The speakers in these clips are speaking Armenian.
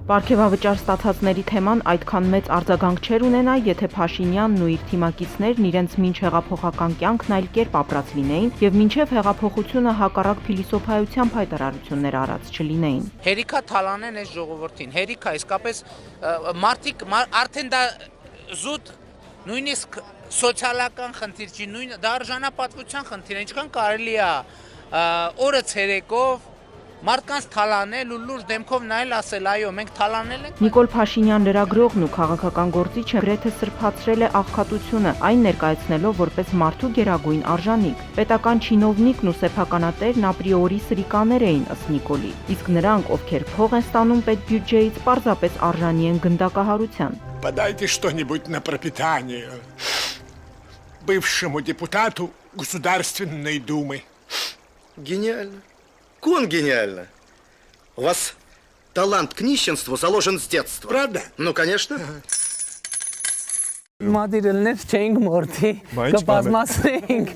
Պարգևավճար ստացածների թեման այդքան մեծ արձագանք չէր ունենա, եթե Փաշինյանն ու իր թիմակիցներն իրենց մինչ հեղափոխական կյանքն այլ կերպ ապրած լինեին եւ մինչեւ հեղափոխությունը հակառակ փիլիսոփայությամբ հայտարարություններ արած չլինեին։ Հերիքա թալանեն այս ժողովրդին, հերիքա իսկապես մարդիկ արդեն դա զուտ նույնիսկ սոցիալական խնդիր չի, դա արժանապատվության խնդիր է, ինչքան կարելի է օրը ցերեկով մարդկանց թալանել ու լուրջ դեմքով նայել ասել այո մենք թալանել ենք։ Նիկոլ Փաշինյան լրագրողն ու քաղաքական գործիչը գրեթե սրբացրել է աղքատությունը, այն ներկայացնելով որպես մարդու գերագույն արժանիք։ Պետական չինովնիկն ու սեփականատերն ապրիորի սրիկաներ էին ըստ Նիկոլի, իսկ նրանք, ովքեր փող են ստանում պետբյուջեից, պարզապես արժանի են գնդակահարության։ Подайте что-нибудь на пропитание бывшему депутату Государственной Думы. Гениально. Кон гениально. У вас талант к нищенству заложен с детства. Правда? Ну, конечно. Մադիրելներ չենք մորթի, կպազմասնենք։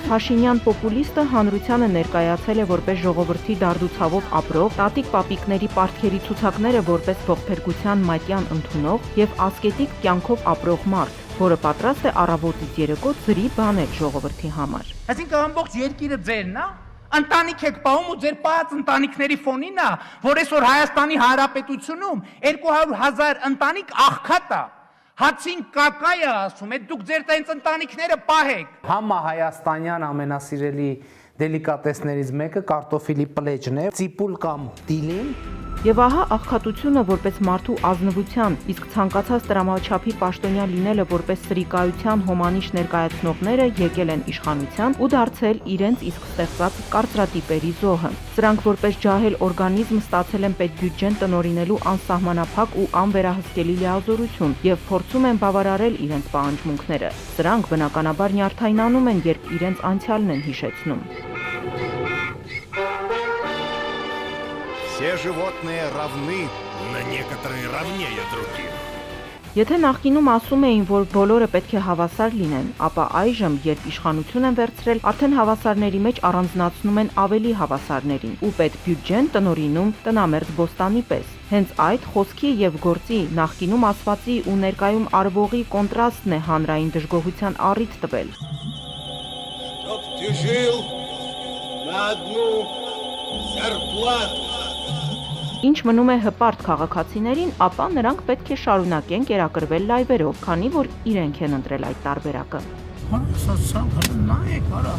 Փաշինյան պոպուլիստը հանրությանը ներկայացել է որպես ժողովրդի դարդուցավով ապրող, տատիկ պապիկների պարտքերի ցուցակները որպես ողբերգության մատյան ընդունող եւ ասկետիկ կյանքով ապրող մարդ, որը պատրաստ է առավոտից երեկո ծրի բանել ժողովրդի համար։ Այսինքն ամբողջ երկիրը ձերն է, ընտանիք եք պահում ու ձեր պահած ընտանիքների ֆոնին է, որ այսօր Հայաստանի Հանրապետությունում 200,000 ընտանիք աղքատ է։ Հացին կակա է ասում, այդ դուք ձեր տենց ընտանիքները պահեք։ Համահայաստանյան ամենասիրելի դելիկատեսներից մեկը կարտոֆիլի պլեջն է, ծիպուլ կամ դիլին։ Եվ ահա աղքատությունը որպես մարդու ազնվության, իսկ ցանկացած տրամաչափի պաշտոնյա լինելը որպես սրիկայության հոմանիշ ներկայացնողները եկել են իշխանության ու դարձել իրենց իսկ ստեղծած կարծրատիպերի զոհը։ Սրանք որպես ջահել օրգանիզմ ստացել են պետբյուջեն տնօրինելու անսահմանափակ ու անվերահսկելի լիազորություն եւ փորձում են բավարարել իրենց պահանջմունքները։ Սրանք բնականաբար նյարդայնանում են, երբ իրենց անցյալն են հիշեցնում։ Все животные равны, но некоторые равнее других. Եթե նախկինում ասում էին, որ բոլորը պետք է հավասար լինեն, ապա այժմ, երբ իշխանություն են վերցրել, արդեն հավասարների մեջ առանձնացնում են ավելի հավասարներին ու պետբյուջեն տնօրինում տնամերձ բոստանի պես։ Հենց այդ խոսքի եւ գործի, նախկինում ասվածի ու ներկայում արվողի կոնտրաստն է հանրային դժգոհության առիթ տվել։ Чтоб ты жил на одну зарплату. Ինչ մնում է հպարտ քաղաքացիներին, ապա նրանք պետք է շարունակեն կերակրվել լայվերով, քանի որ իրենք են ընտրել այդ տարբերակը։ Նայեք, արա։